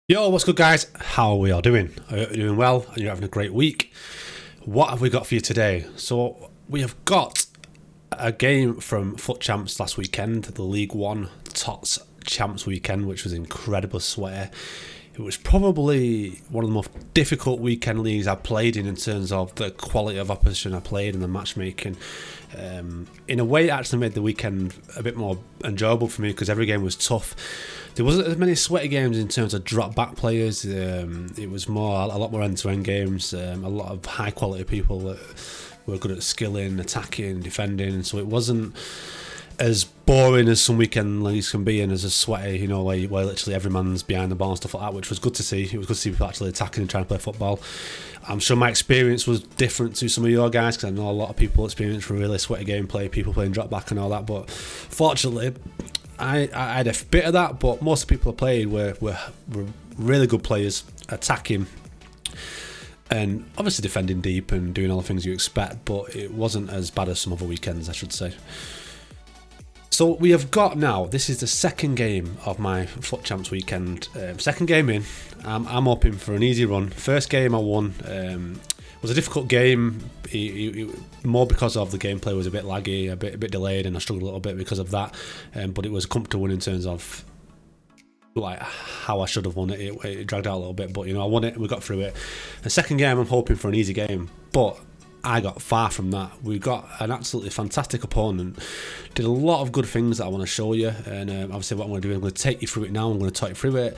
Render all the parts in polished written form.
Yo, what's good, guys? How are we all doing? Are you doing well? And you're having a great week? What have we got for you today? So we have got a game from Fut Champs last weekend, the League One TOTS Champs weekend, which was incredible sweater. It was probably one of the most difficult weekend leagues I've played in terms of the quality of opposition I played and the matchmaking. In a way, it actually made the weekend a bit more enjoyable for me because every game was tough. There wasn't as many sweaty games in terms of drop back players. It was a lot more end-to-end games. A lot of high quality people that were good at skilling, attacking, defending. So it wasn't as boring as some weekend leagues can be, and as a sweaty, you know, where literally every man's behind the ball and stuff like that, which was good to see. It was good to see people actually attacking and trying to play football. I'm sure my experience was different to some of your guys, because I know a lot of people experience really sweaty gameplay, people playing drop back and all that, but fortunately I had a bit of that, but most of the people I played were really good players, attacking and obviously defending deep and doing all the things you expect, but it wasn't as bad as some other weekends, I should say. So we have got now, this is the second game of my Fut Champs weekend. Second game in, I'm hoping for an easy run. First game I won, was a difficult game, more because of the gameplay was a bit laggy, a bit delayed, and I struggled a little bit because of that. But it was a comfortable win in terms of like how I should have won it. It dragged out a little bit, but you know, I won it and we got through it. The second game I'm hoping for an easy game, but I got far from that. We got an absolutely fantastic opponent, did a lot of good things that I want to show you, and obviously what I'm going to do, I'm going to take you through it now. I'm going to talk you through it.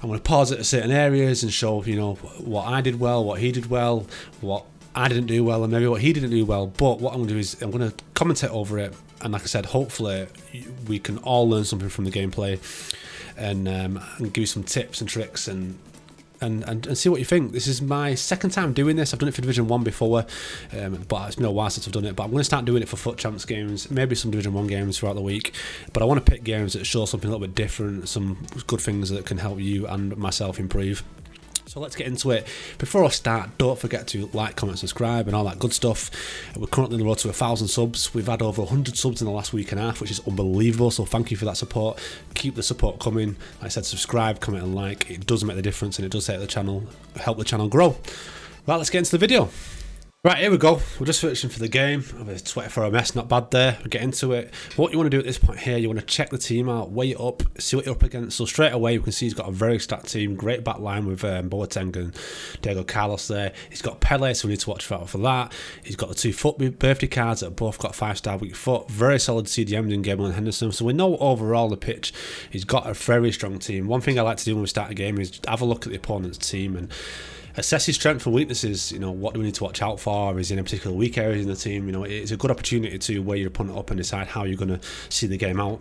I'm going to pause it at certain areas and show, you know, what I did well, what he did well, what I didn't do well, and maybe what he didn't do well. But what I'm going to do is I'm going to commentate over it, and like I said, hopefully we can all learn something from the gameplay, and give you some tips and tricks and see what you think. This is my second time doing this. I've done it for Division 1 before, but it's been a while since I've done it. But I'm going to start doing it for Fut Champs games, maybe some Division 1 games throughout the week. But I want to pick games that show something a little bit different, some good things that can help you and myself improve. So let's get into it. Before I start, don't forget to like, comment, subscribe and all that good stuff. We're currently on the road to 1,000 subs. We've had over 100 subs in the last week and a half, which is unbelievable. So thank you for that support. Keep the support coming. Like I said, subscribe, comment and like. It does make the difference, and it does help the channel grow. Right, let's get into the video. Right, here we go. We're just searching for the game. It's 24 a mess, not bad there. We'll get into it. What you want to do at this point here, you want to check the team out, weigh it up, see what you're up against. So straight away, you can see he's got a very stacked team. Great back line with Boateng and Diego Carlos there. He's got Pele, so we need to watch out for that. He's got the two Fut birthday cards that have both got 5-star weak foot. Very solid CDMs in Gable and Henderson. So we know overall the pitch, he's got a very strong team. One thing I like to do when we start a game is have a look at the opponent's team and assess his strengths and weaknesses. You know, what do we need to watch out for? Is he in a particular weak areas in the team? You know, it's a good opportunity to weigh your opponent up and decide how you're going to see the game out.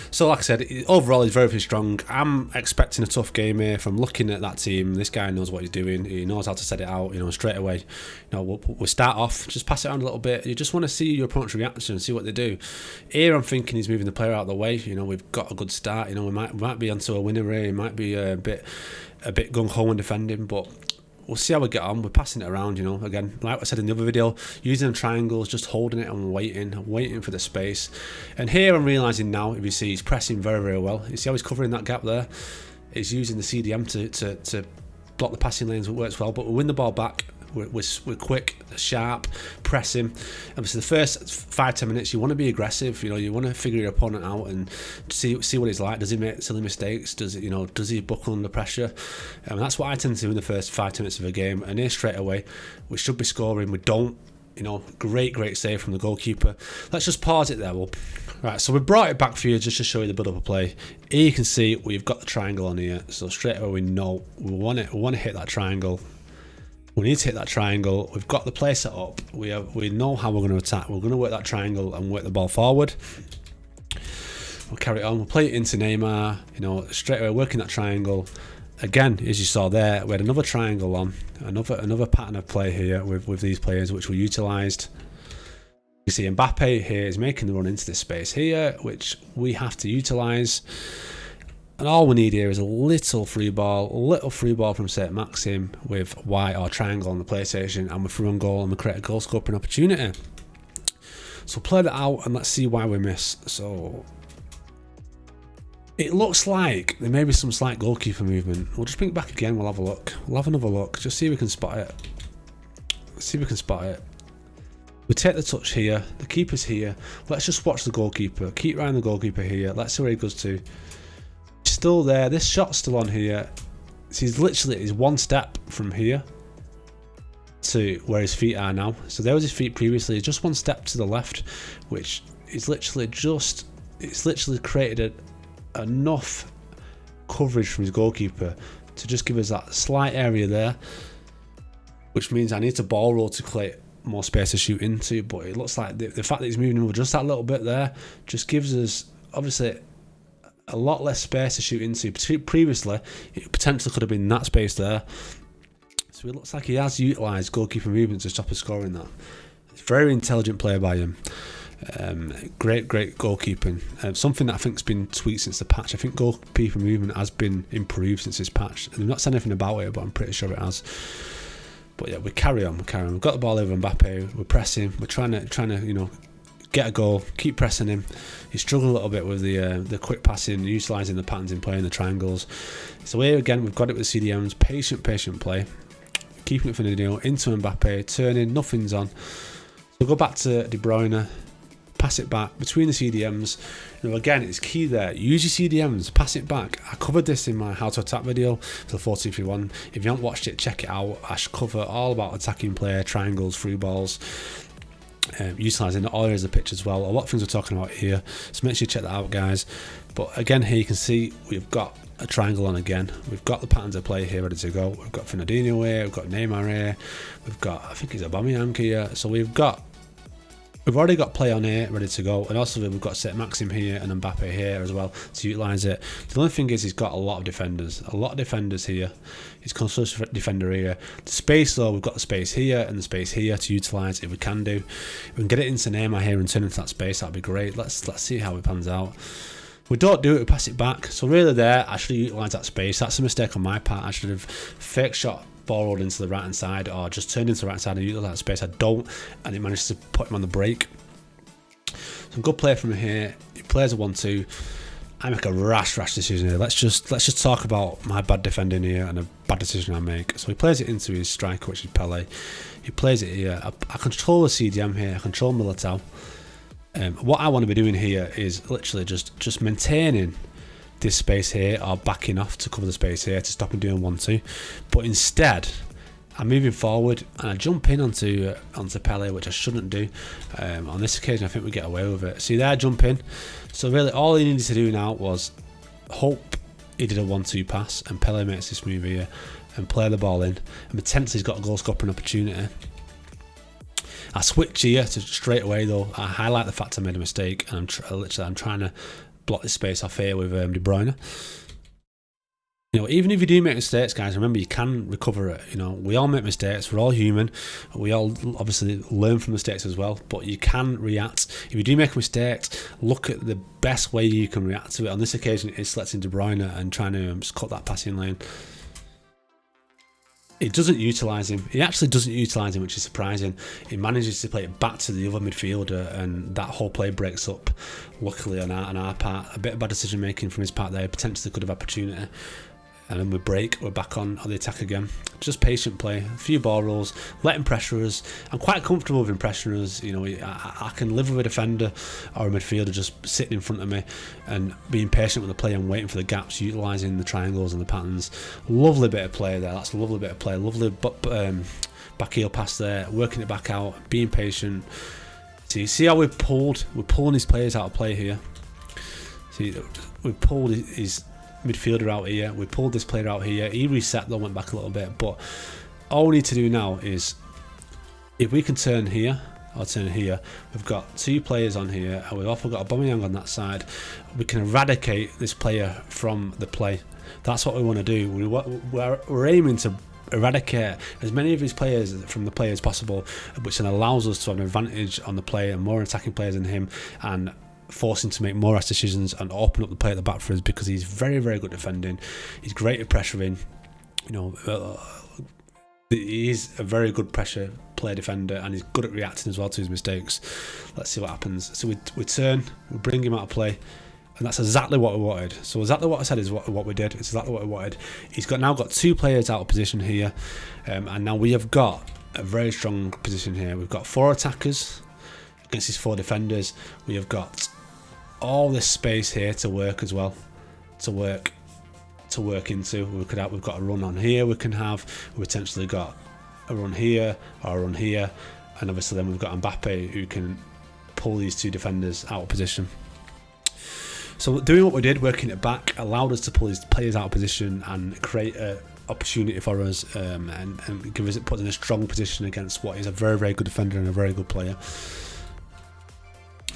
So like I said, overall he's very strong. I'm expecting a tough game here from looking at that team. This guy knows what he's doing. He knows how to set it out, you know, straight away. You know, we'll start off, just pass it around a little bit. You just want to see your opponent's reaction and see what they do. Here I'm thinking he's moving the player out of the way. You know, we've got a good start. You know, we might be onto a winner here. He might be a bit gung-ho in defending, but we'll see how we get on. We're passing it around, you know. Again, like I said in the other video, using triangles, just holding it and waiting for the space. And here I'm realising now, if you see, he's pressing very well. You see how he's covering that gap there? He's using the CDM to block the passing lanes. It works well, but we win the ball back. We're quick, sharp, pressing. Obviously, the first 5-10 minutes, you want to be aggressive. You know, you want to figure your opponent out and see what he's like. Does he make silly mistakes? Does he buckle under pressure? And that's what I tend to do in the first 5-10 minutes of a game. And here straight away, we should be scoring. We don't. You know, great save from the goalkeeper. Let's just pause it there. Right, so we brought it back for you just to show you the build-up of play. Here you can see we've got the triangle on here. So straight away we know we want to hit that triangle. We need to hit that triangle. We've got the play set up. We know how we're going to attack. We're going to work that triangle and work the ball forward. We'll carry it on. We'll play it into Neymar. You know, straight away working that triangle. Again, as you saw there, we had another triangle on. Another pattern of play here with these players, which we utilised. You see Mbappe here is making the run into this space here, which we have to utilise. And all we need here is a little free ball from St. Maxim with Y or triangle on the PlayStation, and we're through on goal and we create a goal scoring opportunity. So play that out and let's see why we miss. So It looks like there may be some slight goalkeeper movement. We'll just bring it back again. We'll have a look. We'll have another look. Just see if we can spot it. See if we can spot it. We take the touch here. The keeper's here. Let's just watch the goalkeeper. Keep around the goalkeeper here. Let's see where he goes to. He's still there. This shot's still on here. So he's one step from here to where his feet are now. So there was his feet previously. He's just one step to the left, which is literally just... It's literally created enough coverage from his goalkeeper to just give us that slight area there, which means I need to ball roll to create more space to shoot into. But it looks like the fact that he's moving over just that little bit there just gives us obviously a lot less space to shoot into. Previously it potentially could have been that space there, so it looks like he has utilised goalkeeper movement to stop us scoring that. It's a very intelligent player by him. Great goalkeeping. Something that I think's been tweaked since the patch. I think goalkeeper movement has been improved since this patch. They've not said anything about it, but I'm pretty sure it has. But yeah, we carry on. We've got the ball over Mbappe. We're pressing. We're trying to get a goal. Keep pressing him. He's struggling a little bit with the quick passing, utilising the patterns in playing the triangles. So here again, we've got it with CDMs. Patient play. Keeping it for Fernandinho into Mbappe. Turning. Nothing's on. So go back to De Bruyne. Pass it back between the CDMs. Again, it's key there. Use your CDMs, pass it back. I covered this in my How to Attack video for the 4-2-3-1. If you haven't watched it, check it out. I should cover all about attacking play, triangles, through balls, utilising all areas of the pitch as well. A lot of things we're talking about here, so make sure you check that out, guys. But again, here you can see we've got a triangle on again. We've got the patterns of play here ready to go. We've got Fernandinho here, we've got Neymar here, we've got, I think it's Aubameyang here. So we've already got play on here ready to go, and also we've got Set Maxim here and Mbappe here as well to utilise it. The only thing is he's got a lot of defenders here. He's constructive defender here. The space though, we've got the space here and the space here to utilise if we can do. If we can get it into Neymar here and turn into that space, that'd be great. Let's see how it pans out. We don't do it, we pass it back. So really there, I should utilise that space. That's a mistake on my part. I should have fake shot ball rolled into the right hand side or just turned into the right side and utilise that space. I don't, and it managed to put him on the break. Some good play from here. He plays a 1-2. I make a rash decision here. Let's just talk about my bad defending here and a bad decision I make. So he plays it into his striker, which is Pele. He plays it here. I control the CDM here. I control Militao. What I want to be doing here is literally just maintaining this space here or backing off to cover the space here to stop him doing 1-2. But instead, I'm moving forward and I jump in onto Pele, which I shouldn't do. On this occasion, I think we get away with it. See there, jump in. So really, all he needed to do now was hope he did a 1-2 pass and Pele makes this move here and play the ball in. And potentially he's got a goal scoring opportunity. I switch here to straight away though. I highlight the fact I made a mistake and I'm trying to block this space off here with De Bruyne. Even if you do make mistakes, guys, remember you can recover it. We all make mistakes. We're all human. We all obviously learn from mistakes as well. But you can react. If you do make a mistake, look at the best way you can react to it. On this occasion, it's selecting De Bruyne and trying to just cut that passing lane. It doesn't utilise him. He actually doesn't utilise him, which is surprising. He manages to play it back to the other midfielder, and that whole play breaks up. Luckily on our part, a bit of bad decision making from his part there. Potentially could have opportunity. And then we're back on the attack again. Just patient play, a few ball rolls, let him pressure us. I'm quite comfortable with him pressuring us. I can live with a defender or a midfielder just sitting in front of me and being patient with the play and waiting for the gaps, utilising the triangles and the patterns. Lovely bit of play there. That's a lovely bit of play. Lovely back heel pass there, working it back out, being patient. See how we're pulling his players out of play here. See, we've pulled his midfielder out here, we pulled this player out here, he reset though, went back a little bit, but all we need to do now is if we can turn here or turn here, we've got two players on here and we've also got Aubameyang on that side. We can eradicate this player from the play. That's what we want to do. We're aiming to eradicate as many of his players from the play as possible, which then allows us to have an advantage on the play and more attacking players than him, and force him to make more rash decisions and open up the play at the back for us, because he's very, very good defending. He's great at pressuring. He's a very good pressure play defender, and he's good at reacting as well to his mistakes. Let's see what happens. So we turn, we bring him out of play, And that's exactly what we wanted. So exactly what I said is what we did. It's exactly what we wanted. He's now got 2 players out of position here. And now we have got a very strong position here. We've got 4 attackers against his 4 defenders. We have got all this space here to work as well. To work into. We've got a run on here we've potentially got a run here or a run here. And obviously then we've got Mbappe who can pull these 2 defenders out of position. So doing what we did, working it back, allowed us to pull these players out of position and create an opportunity for us, and put us in a strong position against what is a very, very good defender and a very good player.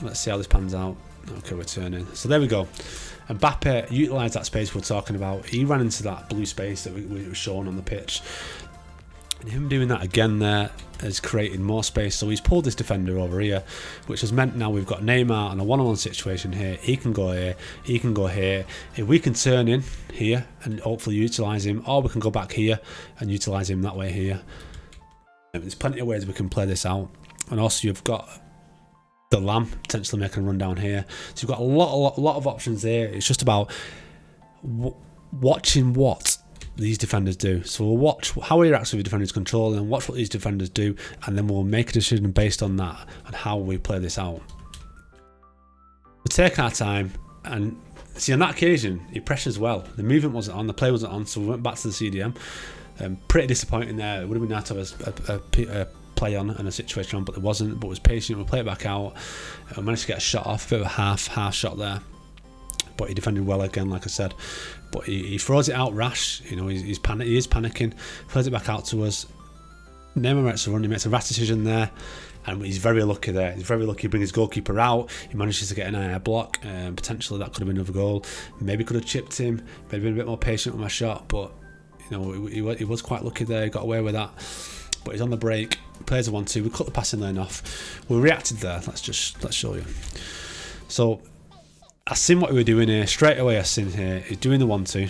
Let's see how this pans out. Okay, we're turning. So there we go. Mbappe utilised that space we're talking about. He ran into that blue space that we were shown on the pitch. And him doing that again there has created more space. So he's pulled this defender over here, which has meant now we've got Neymar in a one-on-one situation here. He can go here, he can go here. If we can turn in here and hopefully utilise him, or we can go back here and utilise him that way here. There's plenty of ways we can play this out. And also you've got the Lamb potentially making a run down here. So you've got a lot of options there. It's just about watching what these defenders do. So we'll watch how he reacts with the defenders control and watch what these defenders do, and then we'll make a decision based on that and how we play this out. We take our time, and see on that occasion he pressures well. The movement wasn't on, the play wasn't on, so we went back to the CDM. Pretty disappointing there. It would have been nice to have a play on and a situation on, but it wasn't. But was patient. We play it back out. We managed to get a shot off, a bit of a half shot there. But he defended well again, like I said. But he throws it out rash. You know, he is panicking. Throws it back out to us. Neymar makes a run. He makes a rash decision there, and he's very lucky there. He's very lucky. He brings his goalkeeper out. He manages to get an eye block. Potentially that could have been another goal. Maybe could have chipped him. Maybe been a bit more patient with my shot. But you know, he was quite lucky there. He got away with that. But he's on the break. Plays a 1-2. We cut the passing lane off. We reacted there. Let's show you. So I seen what we were doing here. Straight away I seen here. He's doing the 1-2.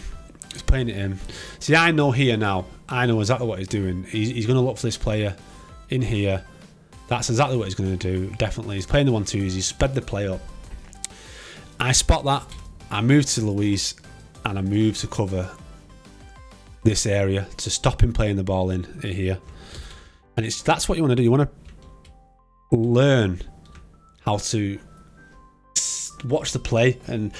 He's playing it in. See, I know here now. I know exactly what he's doing. He's going to look for this player in here. That's exactly what he's going to do. Definitely. He's playing the 1-2s. He's sped the play up. I spot that. I move to Luis and I move to cover this area to stop him playing the ball in here. And that's what you want to do. You want to learn how to watch the play and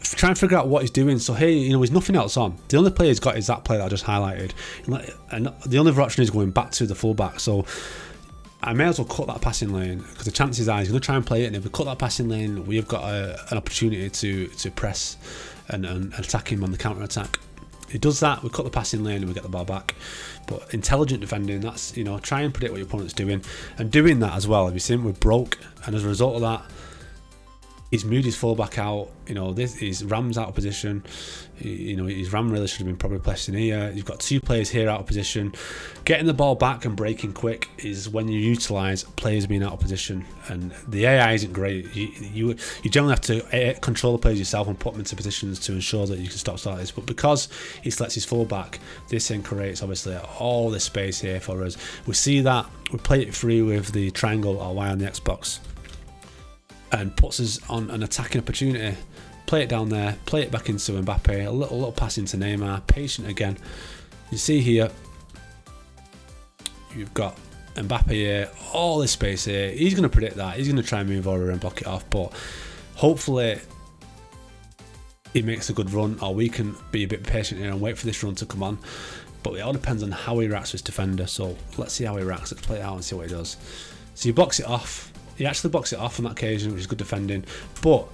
try and figure out what he's doing. So here, you know, there's nothing else on. The only play he's got is that play that I just highlighted, and the only other option is going back to the fullback. So I may as well cut that passing lane, because the chances are he's going to try and play it, and if we cut that passing lane, we've got an opportunity to press and attack him on the counter attack. He does that, we cut the passing lane and we get the ball back. But intelligent defending, that's, you know, try and predict what your opponent's doing. And doing that as well, have you seen, we're broke, and as a result of that, he's moved his fullback out. You know, his Ram's out of position. You know, his Ram really should have been probably placed in here. You've got 2 players here out of position. Getting the ball back and breaking quick is when you utilise players being out of position. And the AI isn't great. You generally have to control the players yourself and put them into positions to ensure that you can stop starters. But because he selects his fullback, this then creates obviously all this space here for us. We see that. We play it free with the triangle or Y on the Xbox, and puts us on an attacking opportunity. Play it down there, play it back into Mbappe, a little pass into Neymar, patient again. You see here, you've got Mbappe here, all this space here. He's going to predict that. He's going to try and move over and block it off, but hopefully he makes a good run, or we can be a bit patient here and wait for this run to come on. But it all depends on how he reacts to his defender. So let's see how he reacts. Let's play it out and see what he does. So he blocks it off. He actually boxed it off on that occasion, which is good defending. But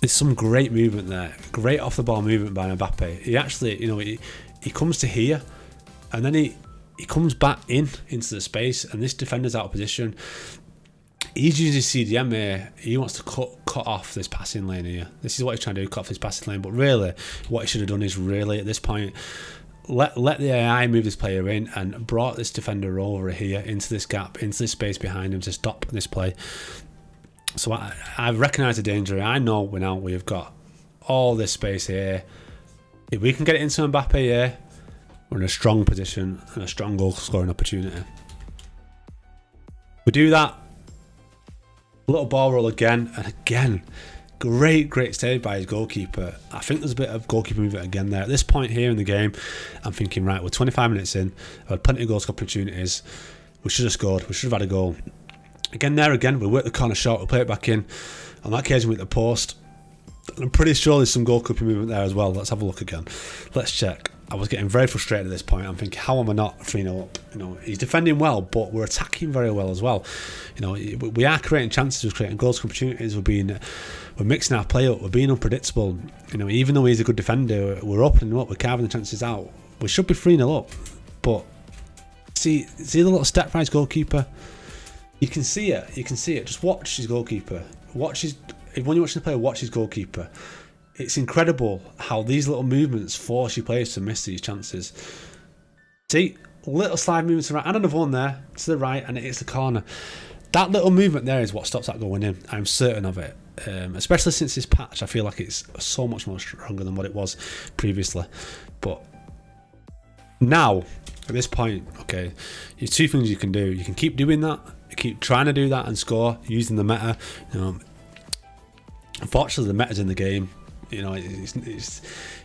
there's some great movement there. Great off the ball movement by Mbappe. He actually, you know, he comes to here, and then he comes back into the space, and this defender's out of position. He's using his CDM here. He wants to cut off this passing lane here. This is what he's trying to do, cut off this passing lane. But really, what he should have done is really, at this point, let the AI move this player in and brought this defender over here into this gap, into this space behind him to stop this play. So I've recognised the danger. I know we've got all this space here. If we can get it into Mbappe here, we're in a strong position and a strong goal scoring opportunity. We do that. A little ball roll again, and again, Great save by his goalkeeper. I think there's a bit of goalkeeper movement again there. At this point here in the game, I'm thinking, right, we're 25 minutes in. I've had plenty of goal opportunities. We should have scored. We should have had a goal. Again, we work the corner shot. We play it back in. On that occasion, we hit the post. I'm pretty sure there's some goalkeeper movement there as well. Let's have a look again. Let's check. I was getting very frustrated at this point. I'm thinking, how am I not 3-0 up? You know, he's defending well, but we're attacking very well as well. You know, we are creating chances, we're creating goals, opportunities. We're mixing our play up. We're being unpredictable. You know, even though he's a good defender, we're opening him up. We're carving the chances out. We should be 3-0 up, but see the little step by his goalkeeper. You can see it. Just watch his goalkeeper. When you're watching the player, watch his goalkeeper. It's incredible how these little movements force your players to miss these chances. See, little slide movements around, and another one there to the right, and it hits the corner. That little movement there is what stops that going in. I'm certain of it. Especially since this patch, I feel like it's so much more stronger than what it was previously. But now, at this point, okay, there's two things you can do. You can keep doing that, keep trying to do that and score using the meta. You know, unfortunately, the meta's in the game. You know, it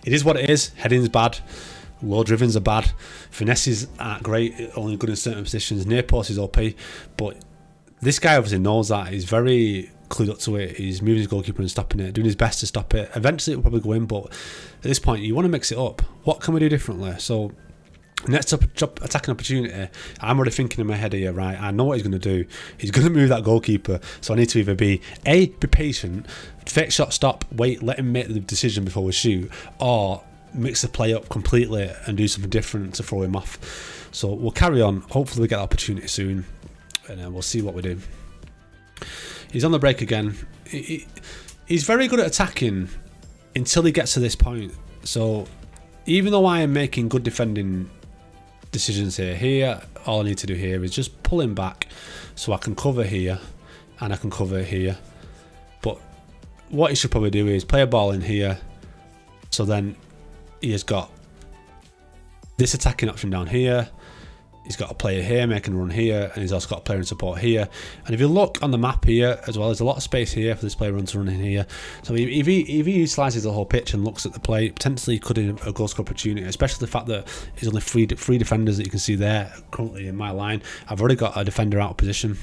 is what it is. Heading's bad. Low drivens are bad. Finesses aren't great. Only good in certain positions. Near post is OP. But this guy obviously knows that. He's very clued up to it. He's moving his goalkeeper and stopping it. Doing his best to stop it. Eventually it will probably go in. But at this point, you want to mix it up. What can we do differently? So next attacking opportunity, I'm already thinking in my head here, right, I know what he's going to do. He's going to move that goalkeeper, so I need to either be patient, fake shot, stop, wait, let him make the decision before we shoot, or mix the play up completely and do something different to throw him off. So we'll carry on. Hopefully we get that opportunity soon, and we'll see what we do. He's on the break again. He's very good at attacking until he gets to this point. So even though I am making good defending decisions here, all I need to do here is just pull him back so I can cover here and I can cover here. But what he should probably do is play a ball in here, so then he has got this attacking option down here. He's got a player here making a run here, and he's also got a player in support here. And if you look on the map here as well, there's a lot of space here for this player to run in here. So if he utilises the whole pitch and looks at the play, potentially could have a goal score opportunity, especially the fact that there's only three defenders that you can see there currently in my line. I've already got a defender out of position.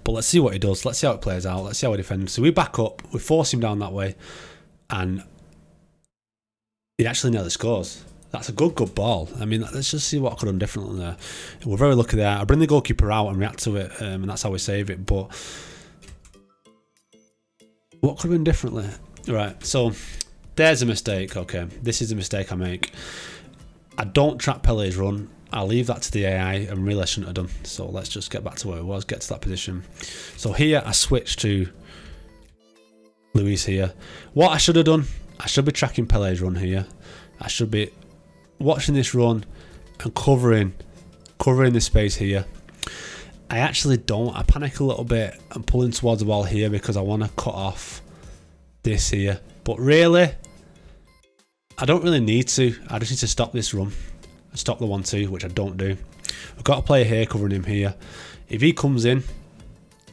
But let's see what he does. Let's see how it plays out. Let's see how he defends. So we back up, we force him down that way, and he actually nearly scores. That's a good ball. I mean, let's just see what I could have done differently there. We're very lucky there. I bring the goalkeeper out and react to it, and that's how we save it. But what could have been differently? Right, so there's a mistake. Okay, this is a mistake I make. I don't track Pele's run. I leave that to the AI, and really I shouldn't have done. So let's just get back to where it was, get to that position. So here I switch to Luis here. What I should have done, I should be tracking Pele's run here. I should be watching this run and covering this space here. I actually don't. I panic a little bit and pulling towards the ball here because I want to cut off this here. But really, I don't really need to. I just need to stop this run. Stop the 1-2, which I don't do. I've got a player here covering him here. If he comes in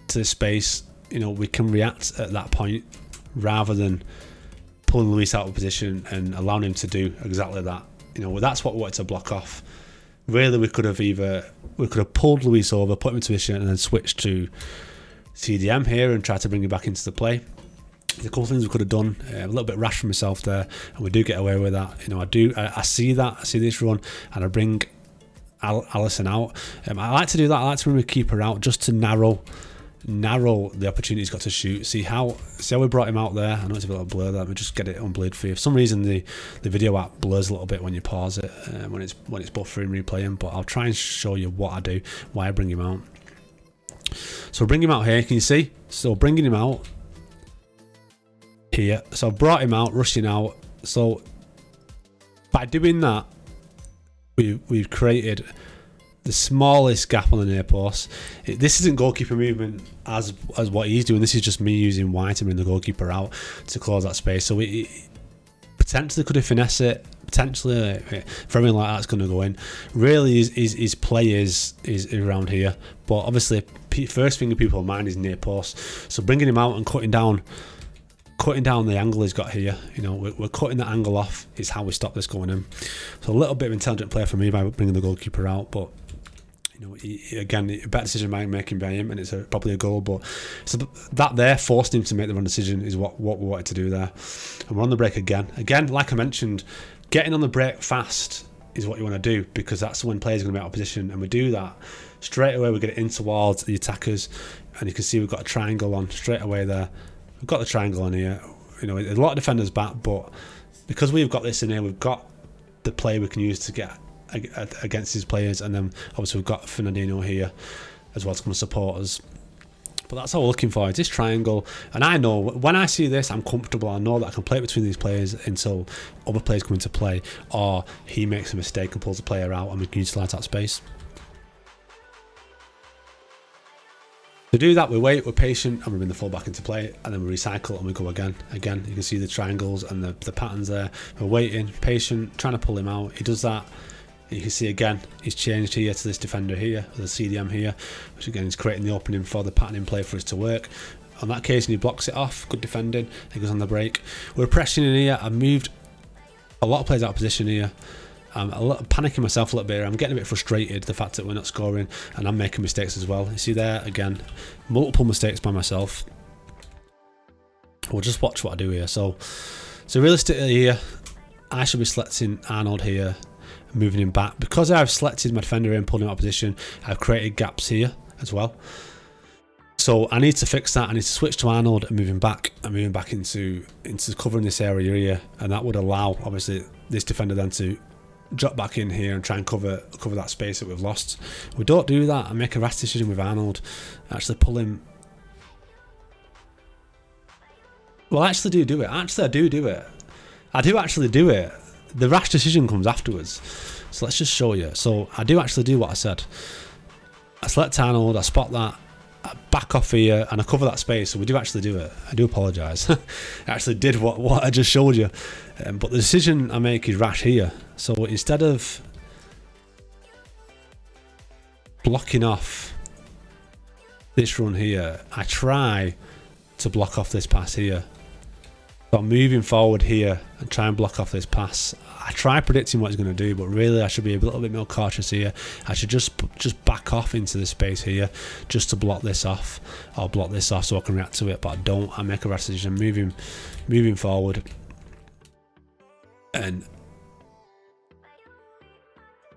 to this space, you know, we can react at that point rather than pulling Luis out of position and allowing him to do exactly that. You know, that's what we wanted to block off. Really, we could have pulled Luis over, put him into position, and then switched to CDM here and tried to bring him back into the play. There's a couple of things we could have done. A little bit rash for myself there, and we do get away with that. You know, I see that. I see this run, and I bring Allison out. I like to do that. I like to bring the keeper out just to narrow the opportunity he's got to shoot. See how we brought him out there. I know it's a bit of a blur there. Let me just get it unblurred for you. For some reason the video app blurs a little bit when you pause it, when it's buffering replaying, but I'll try and show you what I do, why I bring him out. So bring him out here, can you see? So bringing him out here. So I've brought him out, rushing out. So by doing that, we've created the smallest gap on the near post. This isn't goalkeeper movement as what he's doing. This is just me using Y to bring the goalkeeper out to close that space. So we potentially could have finesse it. Potentially, if everything like that's going to go in. Really, his play is around here. But obviously, first thing in people's mind is near post. So bringing him out and cutting down cutting down the angle he's got here. You know, we're cutting the angle off is how we stop this going in. So a little bit of intelligent play for me by bringing the goalkeeper out, but you know, again, a better decision making by him, and it's probably a goal. But so that there forced him to make the wrong decision is what we wanted to do there. And we're on the break again. Again, like I mentioned, getting on the break fast is what you want to do, because that's when players are going to be out of position, and we do that straight away. We get it in towards the attackers, and you can see we've got a triangle on straight away there. We've got the triangle on here. You know, a lot of defenders back, but because we've got this in here, we've got the play we can use to get against these players, and then obviously we've got Fernandinho here as well to come and support us. But that's all we're looking for, is this triangle. And I know when I see this, I'm comfortable. I know that I can play between these players until other players come into play, or he makes a mistake and pulls the player out, and we can utilise that space. To do that, we wait, we're patient, and we bring the full back into play, and then we recycle and we go again. Again, you can see the triangles and the patterns there. We're waiting, patient, trying to pull him out. He does that. You can see again, he's changed here to this defender here, the CDM here, which again is creating the opening for the pattern in play for us to work. On that occasion, he blocks it off. Good defending. He goes on the break. We're pressing in here. I've moved a lot of players out of position here. I'm panicking myself a little bit here. I'm getting a bit frustrated, the fact that we're not scoring, and I'm making mistakes as well. You see there, again, multiple mistakes by myself. We'll just watch what I do here. So realistically here, I should be selecting Arnold here, moving him back. Because I've selected my defender and pulled him out of position, I've created gaps here as well. So I need to fix that. I need to switch to Arnold and move him back, and moving back into covering this area here, and that would allow obviously this defender then to drop back in here and try and cover that space that we've lost. We don't do that. I make a rash decision with Arnold. I actually pull him. Well, I actually do it. Actually, I do it. I do actually do it. The rash decision comes afterwards. So let's just show you. So I do actually do what I said. I select Arnold, I spot that, I back off here, and I cover that space. So we do actually do it. I do apologise. I actually did what I just showed you. But the decision I make is rash here. So instead of blocking off this run here, I try to block off this pass here. So I'm moving forward here and try and block off this pass. I try predicting what he's going to do, but really I should be a little bit more cautious here. I should just back off into the space here just to block this off, or block this off so I can react to it, but I don't. I make a rash decision, moving forward. And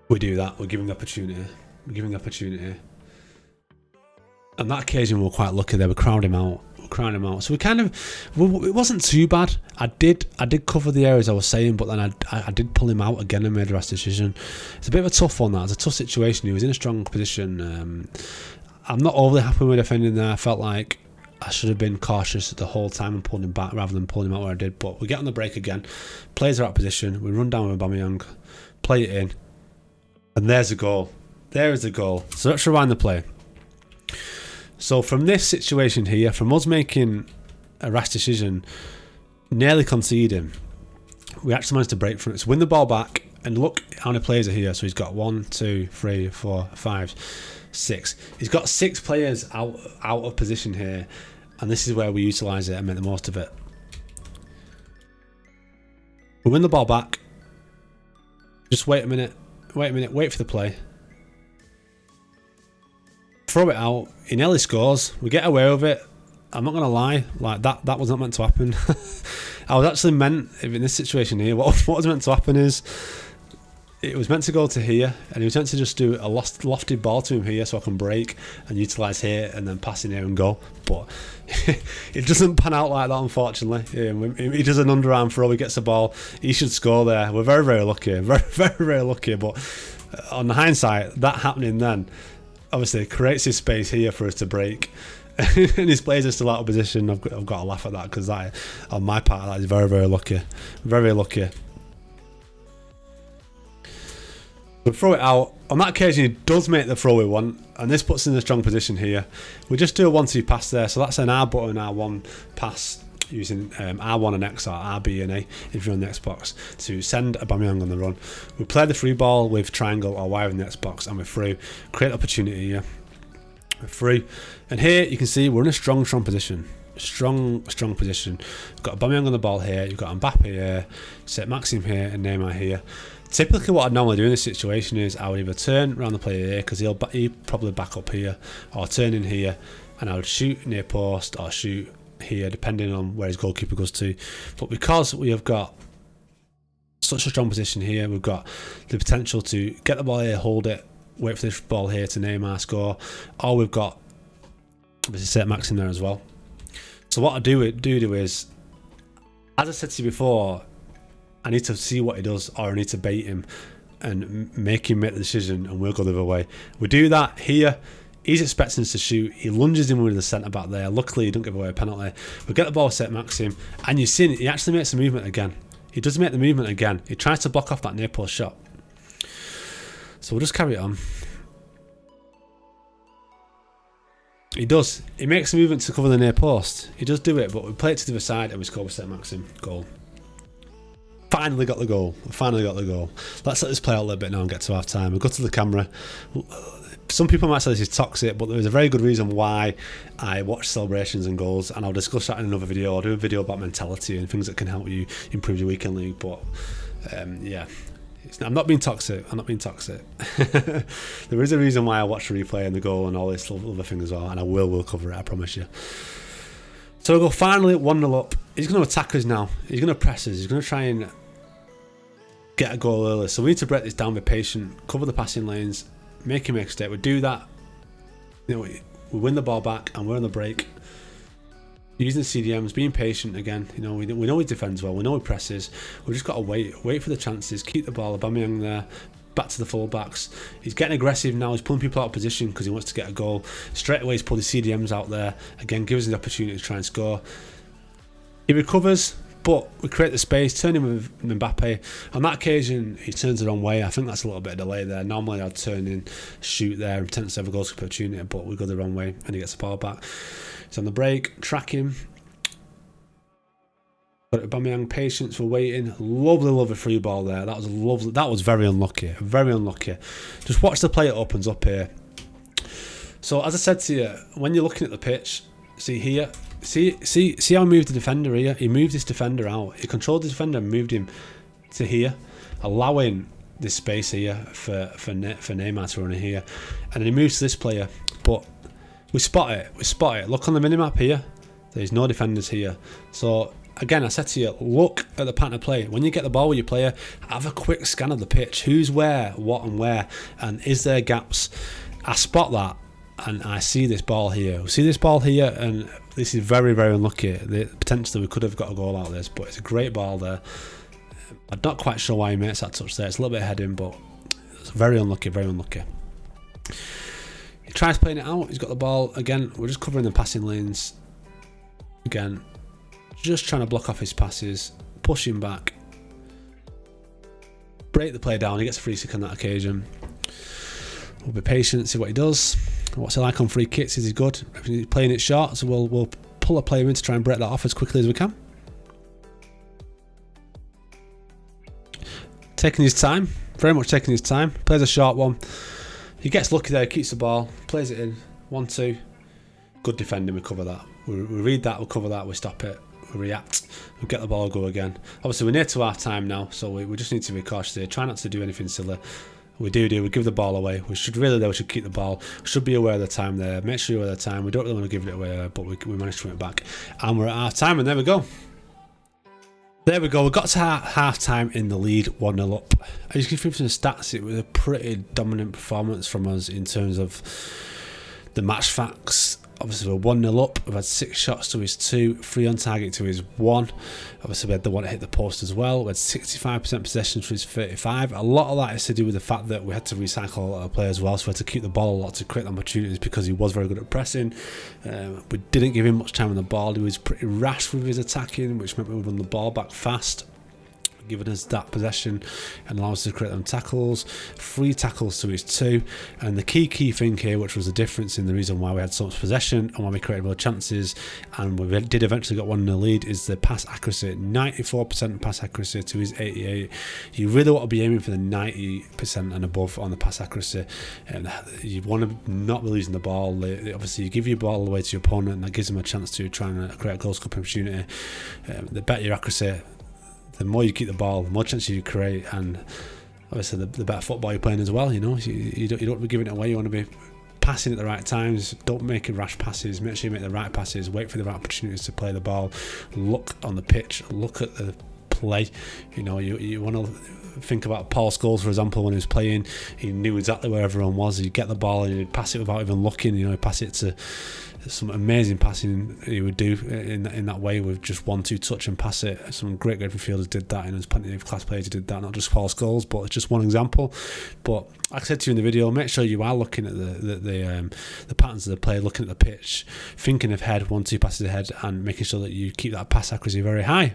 we do that. We're giving the opportunity. On that occasion, we were quite lucky there. We crowded him out. So it wasn't too bad. I did cover the areas I was saying, but then I did pull him out again and made a rash decision. It's a bit of a tough one. That it's a tough situation. He was in a strong position. I'm not overly happy with defending there. I felt like I should have been cautious the whole time and pulled him back rather than pulling him out where I did. But we get on the break again. Players are out of position. We run down with Aubameyang, play it in, and there's a goal. There is a goal. So let's rewind the play. So from this situation here, from us making a rash decision, nearly conceding, we actually managed to break from it. So win the ball back, and look how many players are here. So he's got 1, 2, 3, 4, 5, 6. He's got 6 players out of position here, and this is where we utilise it and make the most of it. We win the ball back. Just wait a minute, wait for the play. Throw it out. He nearly scores. We get away with it. I'm not going to lie. Like that was not meant to happen. I was actually meant, in this situation here, what was meant to happen is it was meant to go to here, and he was meant to just do a lofted ball to him here so I can break and utilise here and then pass in here and go. But it doesn't pan out like that, unfortunately. He does an underarm throw, he gets the ball. He should score there. We're very, very lucky. Very lucky. But on the hindsight, that happening then, obviously, it creates this space here for us to break. And his players are still out of position. I've got to laugh at that, because that, on my part, that is very, very lucky. Very lucky. We throw it out. On that occasion, he does make the throw we want, and this puts us in a strong position here. We just do a 1-2 pass there. So that's an R button, R1 pass using R1 and X, or RB and A if you're on the Xbox, to send Aubameyang on the run. We play the free ball with triangle or Y in the Xbox, and we're through. Create opportunity here. We're through. And here you can see we're in a strong position. Strong position. You've got Aubameyang on the ball here. You've got Mbappe here, Saint-Maximin here, and Neymar here. Typically, what I'd normally do in this situation is I would either turn around the player here because he'll probably back up here, or turn in here, and I would shoot near post or shoot here, depending on where his goalkeeper goes to. But because we have got such a strong position here, we've got the potential to get the ball here, hold it, wait for this ball here to Neymar score, or we've got obviously Saint-Maximin there as well. So what I do is, as I said to you before, I need to see what he does, or I need to bait him and make him make the decision, and we'll go the other way. We do that here. He's expecting us to shoot. He lunges in with the centre back there. Luckily, he don't give away a penalty. We get the ball set Maxim, and you've seen it. He actually makes the movement again. He does make the movement again. He tries to block off that near post shot. So we'll just carry it on. He does. He makes the movement to cover the near post. He does do it, but we play it to the other side, and we score with set Maxim. Goal. Finally got the goal. Let's let this play out a little bit now and get to half time. We'll go to the camera. Some people might say this is toxic, but there is a very good reason why I watch celebrations and goals, and I'll discuss that in another video. I'll do a video about mentality and things that can help you improve your weekend league. But yeah, I'm not being toxic. There is a reason why I watch the replay and the goal and all this other thing as well, and I will cover it, I promise you. So we'll go finally 1-0 up. He's going to attack us now. He's going to press us. He's going to try and get a goal early. So we need to break this down, be patient, cover the passing lanes, make him make a mistake. We do that. You know, we win the ball back, and we're on the break. Using CDMs, being patient again. You know, we know he defends well. We know he presses. We've just got to wait for the chances. Keep the ball. Aubameyang there. Back to the full-backs. He's getting aggressive now. He's pulling people out of position because he wants to get a goal. Straight away, he's pulling the CDMs out there. Again, gives us the opportunity to try and score. He recovers, but we create the space, turn him with Mbappe. On that occasion, he turns the wrong way. I think that's a little bit of delay there. Normally, I'd turn in, shoot there, and potentially have a goal opportunity, but we go the wrong way, and he gets the ball back. He's on the break, track him. But Aubameyang, patience for waiting. Lovely free ball there. That was lovely. That was very unlucky. Just watch the play it opens up here. So as I said to you, when you're looking at the pitch, see here, see how he moved the defender here. He moved this defender out. He controlled the defender and moved him to here, allowing this space here for Neymar to run in here, and then he moves to this player. But we spot it. Look on the minimap here. There's no defenders here. So again, I said to you, look at the pattern of play. When you get the ball with your player, have a quick scan of the pitch. Who's where, what and where, and is there gaps? I spot that, and I see this ball here. And this is very unlucky. Potentially we could have got a goal out of this, but it's a great ball there. I'm not quite sure why he makes that touch there. It's a little bit heading, but it's very unlucky. He tries playing it out. He's got the ball. Again, we're just covering the passing lanes. Again, just trying to block off his passes, push him back, break the play down. He gets a free kick on that occasion. We'll be patient, see what he does. What's he like on free kicks? Is he good? He's playing it short, so we'll pull a player in to try and break that off as quickly as we can. Taking his time, very much taking his time. Plays a short one. He gets lucky there, keeps the ball, plays it in. 1-2. Good defending, we cover that. We read that, we cover that, we stop it. We react, we get the ball, go again. Obviously we're near to half time now, so we just need to be cautious here. Try not to do anything silly. We give the ball away. We should keep the ball. We should be aware of the time there. Make sure you're aware of the time. We don't really want to give it away, but we managed to win it back. And we're at half time, and there we go. We got to half time in the lead, 1-0 up. As you can see from the stats, it was a pretty dominant performance from us in terms of the match facts. Obviously, we're 1-0 up. We've had 6 shots to his 2, 3 on target to his 1. Obviously, we had the one that hit the post as well. We had 65% possession to his 35. A lot of that is to do with the fact that we had to recycle a lot of players as well. So we had to keep the ball a lot to create opportunities because he was very good at pressing. We didn't give him much time on the ball. He was pretty rash with his attacking, which meant we would run the ball back fast. giving us that possession and allows us to create them tackles. 3 tackles to his 2. And the key thing here, which was the difference in the reason why we had so much possession and why we created more chances, and we did eventually get 1-0 lead, is the pass accuracy. 94% pass accuracy to his 88. You really want to be aiming for the 90% and above on the pass accuracy. And you want to not be losing the ball. Obviously, you give your ball away to your opponent, and that gives them a chance to try and create a goal scoring opportunity. The better your accuracy, the more you keep the ball, the more chances you create, and obviously the better football you're playing as well. You don't be giving it away. You want to be passing at the right times. Don't make rash passes. Make sure you make the right passes. Wait for the right opportunities to play the ball. Look on the pitch. Look at the play. You want to think about Paul Scholes, for example. When he was playing, he knew exactly where everyone was. He'd get the ball and he'd pass it without even looking. He'd pass it to some amazing passing he would do in that way, with just 1-2 touch and pass it. Some great midfielders did that, and there's plenty of class players who did that, not just Paul Scholes, but it's just one example. But like I said to you in the video, make sure you are looking at the patterns of the play, looking at the pitch, thinking ahead, 1-2 passes ahead, and making sure that you keep that pass accuracy very high.